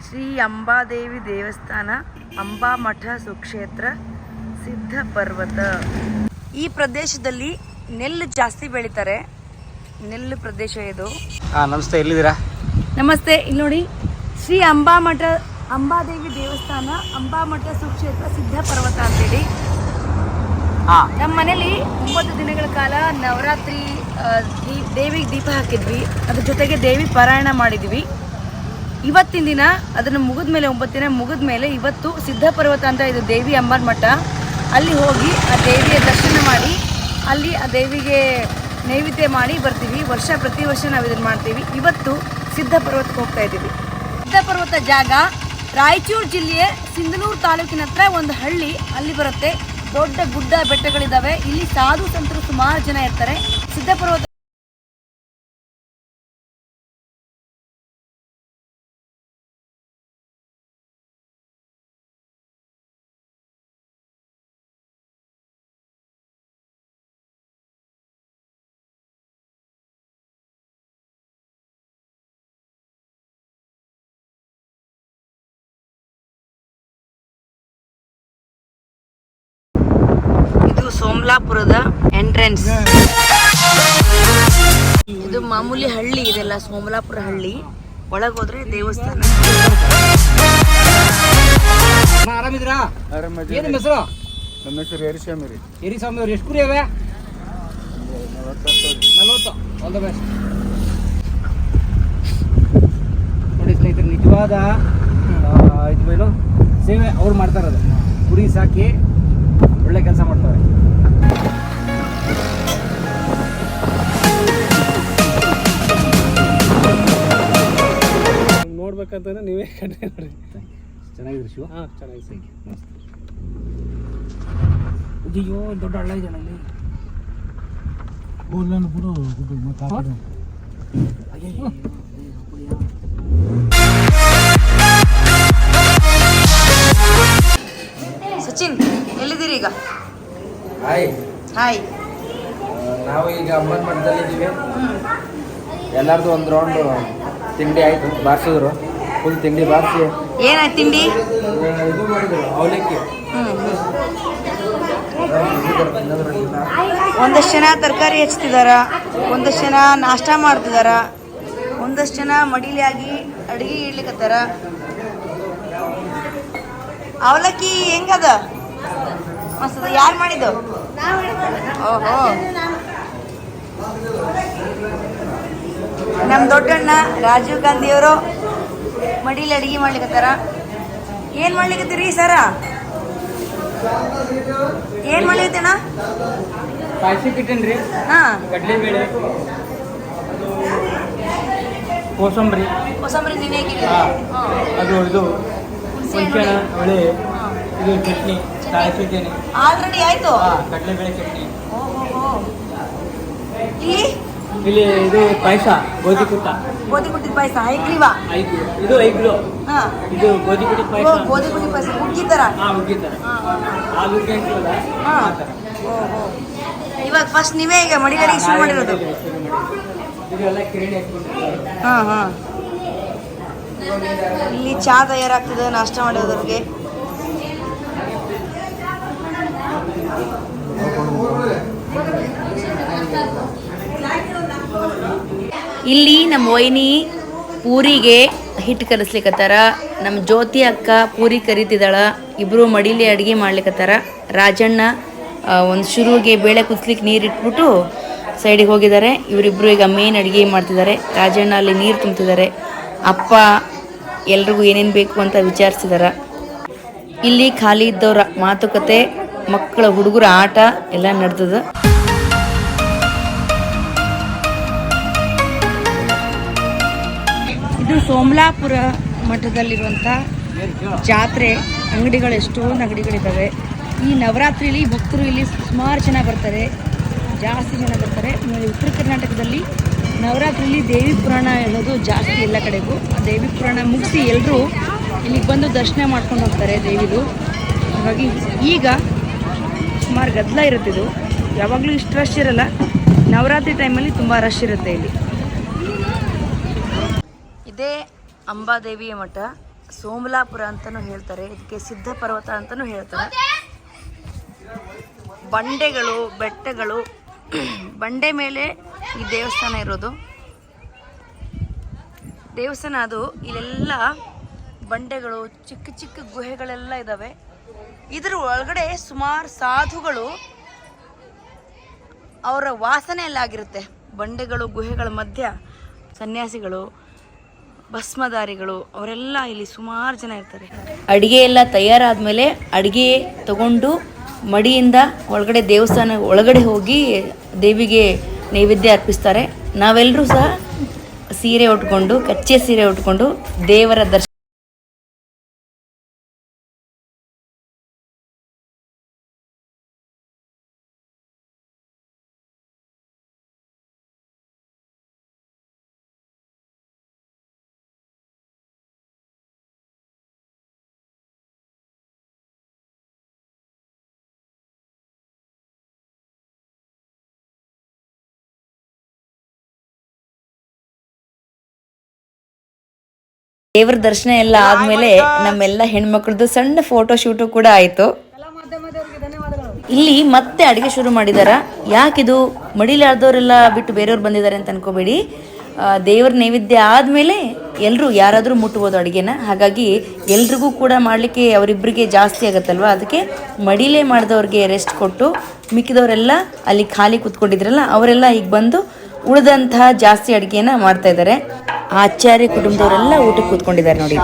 ಶ್ರೀ ಅಂಬಾದೇವಿ ದೇವಸ್ಥಾನ, ಅಂಬಾಮಠ ಸುಕ್ಷೇತ್ರ, ಸಿದ್ಧ ಪರ್ವತ. ಈ ಪ್ರದೇಶದಲ್ಲಿ ನೆಲ್ಲು ಜಾಸ್ತಿ ಬೆಳೀತಾರೆ. ನೆಲ್ಲು ಪ್ರದೇಶ ಇದು. ನಮಸ್ತೆ, ಎಲ್ಲಿದ್ದೀರಾ? ನಮಸ್ತೆ. ಇಲ್ಲಿ ನೋಡಿ, ಶ್ರೀ ಅಂಬಾಮಠ ಅಂಬಾದೇವಿ ದೇವಸ್ಥಾನ, ಅಂಬಾಮಠ ಸುಕ್ಷೇತ್ರ, ಸಿದ್ಧ ಪರ್ವತ ಅಂತೇಳಿ. ನಮ್ಮ ಮನೇಲಿ 9 ದಿನಗಳ ಕಾಲ ನವರಾತ್ರಿ ದೇವಿಗೆ ದೀಪ ಹಾಕಿದ್ವಿ. ಅದ್ರ ಜೊತೆಗೆ ದೇವಿ ಪಾರಾಯಣ ಮಾಡಿದ್ವಿ. ಇವತ್ತಿನ ದಿನ ಅದನ್ನು ಮುಗಿದ್ಮೇಲೆ 9 ದಿನ ಮುಗಿದ್ಮೇಲೆ ಇವತ್ತು ಸಿದ್ಧ ಪರ್ವತ ಅಂತ ಇದು ದೇವಿ ಅಂಬಾರ ಮಠ. ಅಲ್ಲಿ ಹೋಗಿ ಆ ದೇವಿಯ ದರ್ಶನ ಮಾಡಿ ಅಲ್ಲಿ ಆ ದೇವಿಗೆ ನೈವೇದ್ಯ ಮಾಡಿ ಬರ್ತೀವಿ. ಪ್ರತಿ ವರ್ಷ ನಾವು ಇದನ್ನು ಮಾಡ್ತೀವಿ. ಇವತ್ತು ಸಿದ್ಧ ಪರ್ವತಕ್ಕೆ ಹೋಗ್ತಾ ಇದ್ದೀವಿ. ಸಿದ್ಧ ಪರ್ವತ ಜಾಗ ರಾಯಚೂರು ಜಿಲ್ಲೆಯ ಸಿಂಧನೂರು ತಾಲೂಕಿನ ಹತ್ರ ಒಂದು ಹಳ್ಳಿ, ಅಲ್ಲಿ ಬರುತ್ತೆ. ದೊಡ್ಡ ಗುಡ್ಡ ಬೆಟ್ಟಗಳಿದ್ದಾವೆ. ಇಲ್ಲಿ ಸಾಧು ಸಂತರು ಸುಮಾರು ಜನ ಇರ್ತಾರೆ. ಸಿದ್ಧ ಪರ್ವತ ಸೋಮಲಾಪುರದ ಎಂಟ್ರೆನ್ಸ್. ಇದು ಮಾಮೂಲಿ ಹಳ್ಳಿ, ಇದೆಲ್ಲ ಸೋಮಲಾಪುರ ಹಳ್ಳಿ. ಒಳಗೋದ್ರೆ ದೇವಸ್ಥಾನ. ಆರಾಮಿದ್ರಾ? ಏನು ಹೆಸರು? ನಮ್ಮ ಹೆಸರು ಎರಿಸ್ವಾಮಿ ರೀ. ಎರಿಸ್ವಾಮಿ ಅವ್ರು ಎಷ್ಟು ಕುರಿ ಅವೆ? 40. All the best. ನೋಡಿ ಸ್ನೇಹಿತರೆ, ನಿಜವಾದ ಇದು ಸೇವೆ ಅವ್ರು ಮಾಡ್ತಾ ಇರೋದು. ಕುರಿ ಸಾಕಿ ಒಳ್ಳೆ ಕೆಲಸ ಮಾಡ್ತಾರೆ. ನೋಡ್ಬೇಕಂತಂದ್ರೆ ನೀವೇ ಕಂಡ್ರೆ ನೋಡಿ. ಚೆನ್ನಾಗಿದ್ರು ಶಿವ? ಹಾಂ, ಚೆನ್ನಾಗಿ. ಅಯ್ಯೋ, ದೊಡ್ಡ ಹಳ್ಳ ಇದೆ ಅಲ್ಲಿ. ಸಚಿನ್, ಎಲ್ಲಿದ್ದೀರಿ ಈಗ? ಹಾಯ್. ಹಾಯ್. ನಾವು ಈಗ ಅಂಬಾರ ಮಠದಲ್ಲಿ ಇದ್ದೀವಿ. ಎಲ್ಲರದು ಒಂದು ರೌಂಡ್ ತಿಂಡಿ ಆಯಿತು. ಬಾರಿಸಿದ್ರು, ಫುಲ್ ತಿಂಡಿ ಬಾರಿಸಿ. ಏನಾಯ್ತು ತಿಂಡಿ? ಇದು ಮಾಡಿದ್ರು, ಅವಲಕ್ಕಿ. ಒಂದಷ್ಟು ಜನ ತರಕಾರಿ ಹೆಚ್ಚುತ್ತಿದಾರ, ಒಂದಷ್ಟು ಜನ ನಾಷ್ಟ ಮಾಡ್ತಿದಾರ, ಒಂದಷ್ಟು ಜನ ಮಡಿಲಿ ಆಗಿ ಅಡುಗೆ ಇಡ್ಲಿಕ್ಕತ್ತಾರ. ಅವಲಕ್ಕಿ ಹೆಂಗದ? ಮಸ್ತ್. ಯಾರು ಮಾಡಿದ್ದು? ಓಹೋ, ನಮ್ಮ ದೊಡ್ಡಣ್ಣ ರಾಜೀವ್ ಗಾಂಧಿ ಅವರು ಮಡಿಲಿ ಅಡುಗೆ ಮಾಡ್ಲಿಕ್ಕತ್ತಾರ. ಏನು ಮಾಡ್ಲಿಕ್ಕತ್ತೀರಿ ಸರ? ಏನು ಮಾಡ್ಲಿಕ್ಕತ್ತೇಣ? ಪಾಯಸ ಕಿಟ್ಟೇನ್ರಿ. ಹಾಂ, ಕಡಲೆಬೇಳೆ, ಕೋಸಂಬರಿ. ನೀವೇ ಅದು ಇದು ಹುಣಸೆಹಣ್ಣು, ಹೊಳೆ, ಇದು ಚಟ್ನಿ, ತಾಯಿಸಿದ್ದೇನೆ. ಆಲ್ರೆಡಿ ಆಯ್ತು. ಕಡಲೆಬೇಳೆ ಚಟ್ನಿ. ಇಲ್ಲಿ ಇದು ಪಾಯಸ, ಗೋಧಿ ಕುಟ್ಟ. ಗೋಧಿ ಕುಟ್ಟಿದ ಪಾಯಸ, ಹೈಗ್ರೀವಾ? ಇದು ಐಗ್ಲು. ಹಾಂ, ಇದು ಗೋಧಿ ಕುಟ್ಟಿದ ಪಾಯಸ. ಗೋಧಿ ಕುಟ್ಟಿದ ಪಾಯಸ ಹುಗ್ಗಿದ್ದಾರ. ಹುಗ್ಗಿತ್ತಾರ. ಹಾಲು ಹುಗ್ಗಿ ಅಂತೀವಲ್ಲ ಆ ಥರ. ಓಹೋ, ಇವಾಗ ಫಸ್ಟ್ ನೀವೇ ಈಗ ಮಡಿಗಳಿಗೆ ಶುರು ಮಾಡಿರೋದು? ಇದೆಲ್ಲ ಕಿರಣಿ ಹಾಕ್ಕೊಂಡಿರ್ತಾರೆ. ಹಾಂ ಹಾಂ. ಇಲ್ಲಿ ಚಹಾ ತಯಾರಾಗ್ತದೆ ನಾಷ್ಟ ಮಾಡೋದ್ರಿಗೆ. ಇಲ್ಲಿ ನಮ್ಮ ವೈನಿ ಪೂರಿಗೆ ಹಿಟ್ಟು ಕಲಿಸ್ಲಿಕ್ಕತ್ತಾರ. ನಮ್ಮ ಜ್ಯೋತಿ ಅಕ್ಕ ಪೂರಿ ಕರಿತಿದ್ದಾಳ. ಇಬ್ಬರು ಮಡಿಲಿ ಅಡುಗೆ ಮಾಡ್ಲಿಕ್ಕತ್ತಾರ. ರಾಜಣ್ಣ ಒಂದು ಶುರುವಿಗೆ ಬೇಳೆ ಕುದಿಸ್ಲಿಕ್ಕೆ ನೀರು ಇಟ್ಬಿಟ್ಟು ಸೈಡಿಗೆ ಹೋಗಿದ್ದಾರೆ. ಇವರಿಬ್ಬರು ಈಗ ಮೇನ್ ಅಡುಗೆ ಮಾಡ್ತಿದ್ದಾರೆ. ರಾಜಣ್ಣ ಅಲ್ಲಿ ನೀರು ತುಂಬ್ತಿದ್ದಾರೆ. ಅಪ್ಪ ಎಲ್ರಿಗೂ ಏನೇನು ಬೇಕು ಅಂತ ವಿಚಾರಿಸಿದಾರ. ಇಲ್ಲಿ ಖಾಲಿ ಇದ್ದವ್ರ ಮಾತುಕತೆ, ಮಕ್ಕಳ ಹುಡುಗರ ಆಟ ಎಲ್ಲ ನಡೆದದ. ಇದು ಸೋಮಲಾಪುರ ಮಠದಲ್ಲಿರುವಂಥ ಜಾತ್ರೆ. ಅಂಗಡಿಗಳು ಎಷ್ಟೊಂದು ಅಂಗಡಿಗಳಿದ್ದಾವೆ. ಈ ನವರಾತ್ರಿಲಿ ಭಕ್ತರು ಇಲ್ಲಿ ಸುಮಾರು ಜನ ಬರ್ತಾರೆ, ಜಾಸ್ತಿ ಜನ ಬರ್ತಾರೆ. ಉತ್ತರ ಕರ್ನಾಟಕದಲ್ಲಿ ನವರಾತ್ರಿಲಿ ದೇವಿ ಪುರಾಣ ಹೇಳೋದು ಜಾಸ್ತಿ ಎಲ್ಲ ಕಡೆಗೂ. ಆ ದೇವಿ ಪುರಾಣ ಮುಗಿಸಿ ಎಲ್ಲರೂ ಇಲ್ಲಿಗೆ ಬಂದು ದರ್ಶನ ಮಾಡ್ಕೊಂಡು ಹೋಗ್ತಾರೆ ದೇವಿದು. ಹಾಗಾಗಿ ಈಗ ಸುಮಾರು ಗದ್ದಲ ಇರುತ್ತಿದ್ದು. ಯಾವಾಗಲೂ ಇಷ್ಟು ರಶ್ ಇರಲ್ಲ. ನವರಾತ್ರಿ ಟೈಮಲ್ಲಿ ತುಂಬ ರಶ್ ಇರುತ್ತೆ ಇಲ್ಲಿ. ಇದೇ ಅಂಬಾದೇವಿಯ ಮಠ, ಸೋಮಲಾಪುರ ಅಂತಲೂ ಹೇಳ್ತಾರೆ, ಇದಕ್ಕೆ ಸಿದ್ಧ ಪರ್ವತ ಅಂತಲೂ ಹೇಳ್ತಾರೆ. ಬಂಡೆಗಳು, ಬೆಟ್ಟಗಳು, ಬಂಡೆ ಮೇಲೆ ಈ ದೇವಸ್ಥಾನ ಇರೋದು. ದೇವಸ್ಥಾನ ಅದು ಇಲ್ಲೆಲ್ಲ ಬಂಡೆಗಳು, ಚಿಕ್ಕ ಚಿಕ್ಕ ಗುಹೆಗಳೆಲ್ಲ ಇದ್ದಾವೆ. ಇದ್ರ ಒಳಗಡೆ ಸುಮಾರು ಸಾಧುಗಳು ಅವರ ವಾಸನೆ ಎಲ್ಲ ಆಗಿರುತ್ತೆ. ಬಂಡೆಗಳು, ಗುಹೆಗಳ ಮಧ್ಯ ಸನ್ಯಾಸಿಗಳು, ಭಸ್ಮಧಾರಿಗಳು ಅವರೆಲ್ಲ ಇಲ್ಲಿ ಸುಮಾರು ಜನ ಇರ್ತಾರೆ. ಅಡುಗೆ ಎಲ್ಲ ತಯಾರಾದ್ಮೇಲೆ ಅಡುಗೆ ತಗೊಂಡು ಮಡಿಯಿಂದ ಒಳಗಡೆ ದೇವಸ್ಥಾನ ಒಳಗಡೆ ಹೋಗಿ ದೇವಿಗೆ ನೈವೇದ್ಯ ಅರ್ಪಿಸ್ತಾರೆ. ನಾವೆಲ್ಲರೂ ಸಹ ಸೀರೆ ಉಟ್ಕೊಂಡು, ಕಚ್ಚೆ ಸೀರೆ ಉಟ್ಕೊಂಡು ದೇವರ ದರ್ಶನ ದೇವರ ದರ್ಶನ ಎಲ್ಲ ಆದ್ಮೇಲೆ ನಮ್ಮೆಲ್ಲ ಹೆಣ್ಮಕ್ಳದ್ದು ಸಣ್ಣ ಫೋಟೋ ಶೂಟು ಕೂಡ ಆಯಿತು. ಇಲ್ಲಿ ಮತ್ತೆ ಅಡುಗೆ ಶುರು ಮಾಡಿದಾರ. ಯಾಕಿದು ಮಡಿಲಾರ್ದವರೆಲ್ಲ ಬಿಟ್ಟು ಬೇರೆಯವ್ರು ಬಂದಿದ್ದಾರೆ ಅಂತ ಅನ್ಕೋಬೇಡಿ. ದೇವರ ನೈವೇದ್ಯ ಆದಮೇಲೆ ಎಲ್ಲರೂ ಯಾರಾದರೂ ಮುಟ್ಬೋದು ಅಡುಗೆನ. ಹಾಗಾಗಿ ಎಲ್ರಿಗೂ ಕೂಡ ಮಾಡಲಿಕ್ಕೆ ಅವರಿಬ್ಬರಿಗೆ ಜಾಸ್ತಿ ಆಗುತ್ತಲ್ವ, ಅದಕ್ಕೆ ಮಡಿಲೇ ಮಾಡಿದವ್ರಿಗೆ ರೆಸ್ಟ್ ಕೊಟ್ಟು ಮಿಕ್ಕಿದವರೆಲ್ಲ ಅಲ್ಲಿ ಖಾಲಿ ಕೂತ್ಕೊಂಡಿದ್ರಲ್ಲ ಅವರೆಲ್ಲ ಈಗ ಬಂದು ಉಳಿದಂತಹ ಜಾಸ್ತಿ ಅಡುಗೆನ ಮಾಡ್ತಾ ಇದ್ದಾರೆ. ಆಚಾರ್ಯ ಕುಟುಂಬದವರೆಲ್ಲ ಊಟಕ್ಕೆ ಕೂತ್ಕೊಂಡಿದ್ದಾರೆ ನೋಡಿ.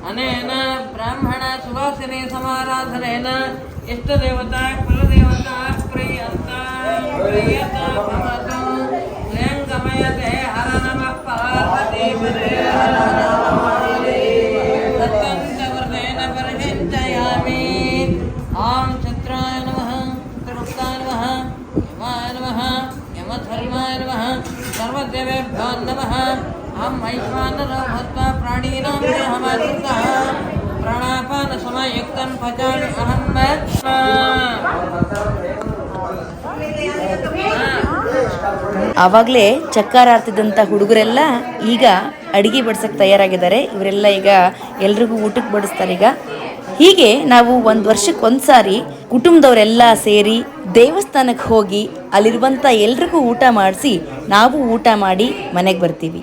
ಅನೇನ ಬ್ರಾಹ್ಮಣ ಸುವಾಸನೆ ಸಮಾರಾಧನೇನ ಇಷ್ಟ ದೇವತಾ ಕುಲದೇವತಾ ಪ್ರಿಯಂತ ಪ್ರಿಯತ ಭವತು ಲಿಂಗಮಯತೆ ಹರ ನಮಃ ಪಾರ್ವತೀಪದೇ ಸತ್ಯಂತವರ್ಧೇನ ಪರಿಚಿಂತಯಾಮಿ. ಓಂ ಚತ್ರಾಯ ನಮಃ, ಚತುರ್ಮುಖಾಯ ನಮಃ, ಯಮಾಯ ನಮಃ, ಯಮಧರ್ಮಾಯ ನಮಃ, ಸರ್ವದೇವೇಭ್ಯೋ ನಮಃ. ಅಹಂ ಐಶ್ವಾನರೋ ಭೂತ್ವಾ ಪ್ರಾಣೀನಾಂ ದೇಹಮಾತ್ಮಕಃ ಪ್ರಾಣಾಪಾನ ಸಮಯುಕ್ತಂ ಪಚಾಮಿ ಅಹಂ ಆವಾಗಲೇ ಚಕ್ಕಾರ ಆಡ್ತಿದ್ದಂಥ ಹುಡುಗರೆಲ್ಲ ಈಗ ಅಡುಗೆ ಬಡಿಸೋಕ್ಕೆ ತಯಾರಾಗಿದ್ದಾರೆ. ಇವರೆಲ್ಲ ಈಗ ಎಲ್ರಿಗೂ ಊಟಕ್ಕೆ ಬಡಿಸ್ತಾರೆ. ಈಗ ಹೀಗೆ ನಾವು ಒಂದು ವರ್ಷಕ್ಕೆ ಒಂದು ಸಾರಿ ಕುಟುಂಬದವರೆಲ್ಲ ಸೇರಿ ದೇವಸ್ಥಾನಕ್ಕೆ ಹೋಗಿ ಅಲ್ಲಿರುವಂಥ ಎಲ್ರಿಗೂ ಊಟ ಮಾಡಿಸಿ ನಾವು ಊಟ ಮಾಡಿ ಮನೆಗೆ ಬರ್ತೀವಿ.